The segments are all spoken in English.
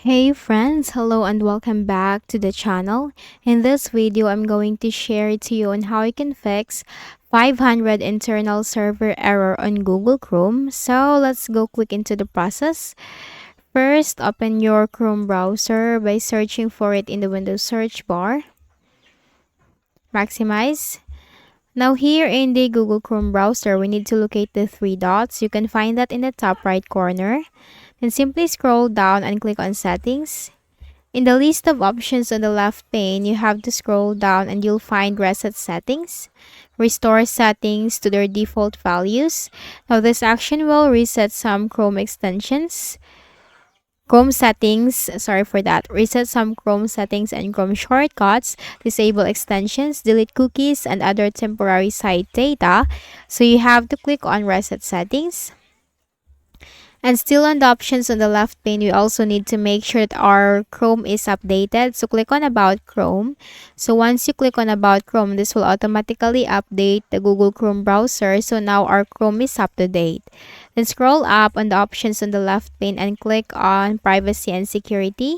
Hey friends, hello and welcome back to the channel. In this video, I'm going to share to you on how you can fix 500 internal server error on Google Chrome. So let's go quick into the process. First, open your Chrome browser by searching for it in the Windows search bar. Maximize. Now here in the Google Chrome browser, we need to locate the three dots. You can find that in the top right corner. Then simply scroll down and click on Settings. In the list of options on the left pane, you have to scroll down and you'll find Reset Settings. Restore settings to their default values. Now this action will reset some Chrome extensions. Reset some Chrome settings and Chrome shortcuts, disable extensions, delete cookies, and other temporary site data. So you have to click on Reset Settings. And still on the options on the left pane, we also need to make sure that our Chrome is updated. So click on About Chrome. So once you click on About Chrome, this will automatically update the Google Chrome browser. So now our Chrome is up to date. Then scroll up on the options on the left pane and click on Privacy and Security.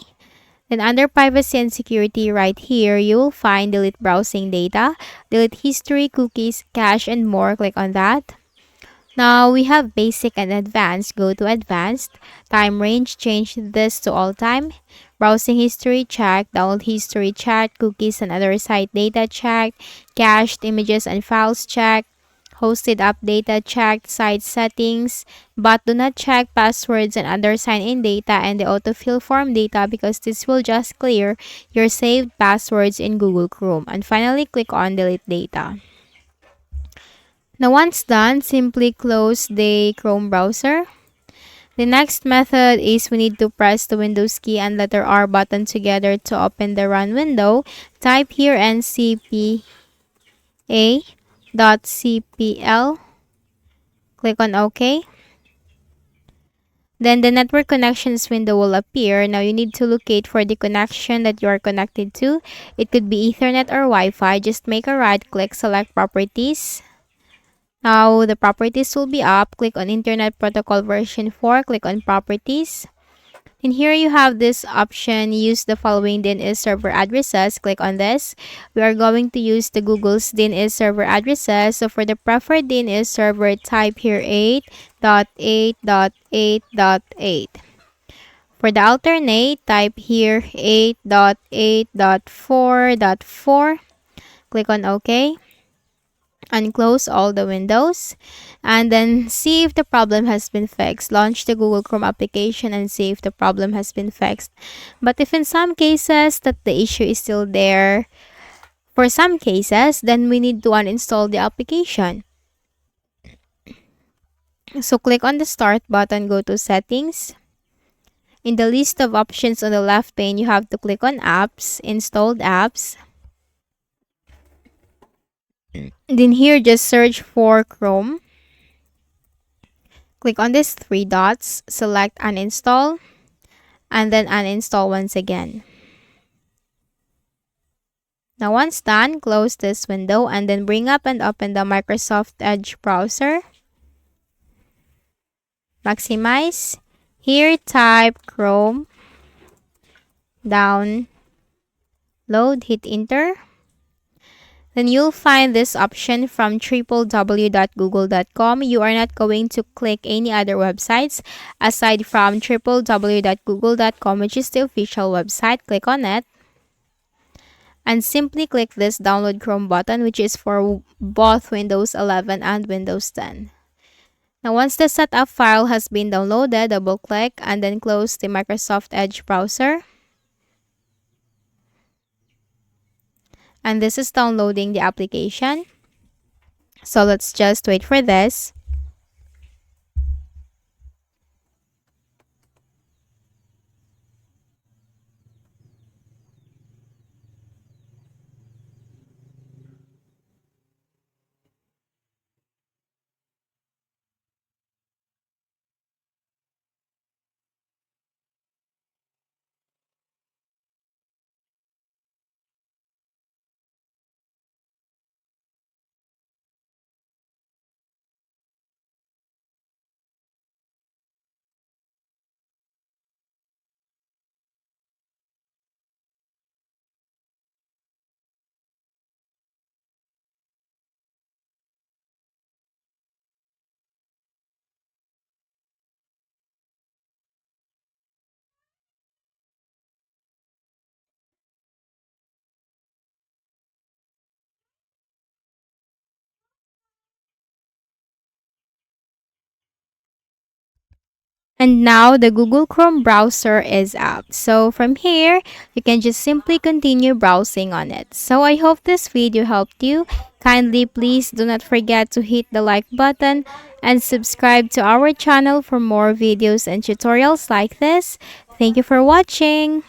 Then under Privacy and Security right here, you will find Delete Browsing Data, Delete History, Cookies, Cache, and more. Click on that. Now we have basic and advanced. Go to advanced. Time range, change this to all time. Browsing history, check. Download history, check. Cookies and other site data, check. Cached images and files, check. Hosted app data, check. Site settings. But do not check passwords and other sign-in data and the autofill form data because this will just clear your saved passwords in Google Chrome. And finally, click on delete data. Now once done, simply close the Chrome browser. The next method is we need to press the Windows key and letter R button together to open the run window. Type here ncpa.cpl. Click on OK. Then the network connections window will appear. Now you need to locate for the connection that you are connected to. It could be Ethernet or Wi-Fi. Just make a right click, select Properties. Now the properties will be up. Click on Internet Protocol version 4. Click on Properties. And here you have this option, use the following DNS server addresses. Click on this. We are going to use the Google's DNS server addresses. So for the preferred DNS server, type here 8.8.8.8. For the alternate, type here 8.8.4.4. Click on OK. And close all the windows and then see if the problem has been fixed. Launch the Google Chrome application and see if the problem has been fixed. But if in some cases that the issue is still there, for some cases, then we need to uninstall the application. So click on the Start button, go to Settings. In the list of options on the left pane, you have to click on Apps, Installed Apps. Then here, just search for Chrome. Click on these three dots, select Uninstall, and then uninstall once again. Now once done, close this window and then bring up and open the Microsoft Edge browser. Maximize. Here type Chrome. Download, hit enter. Then you'll find this option from www.google.com. You are not going to click any other websites aside from www.google.com, which is the official website. Click on it. And simply click this Download Chrome button, which is for both Windows 11 and Windows 10. Now once the setup file has been downloaded, double click and then close the Microsoft Edge browser. And this is downloading the application. So let's just wait for this. And now the Google Chrome browser is up. So from here, you can just simply continue browsing on it. So I hope this video helped you. Kindly please do not forget to hit the like button and subscribe to our channel for more videos and tutorials like this. Thank you for watching.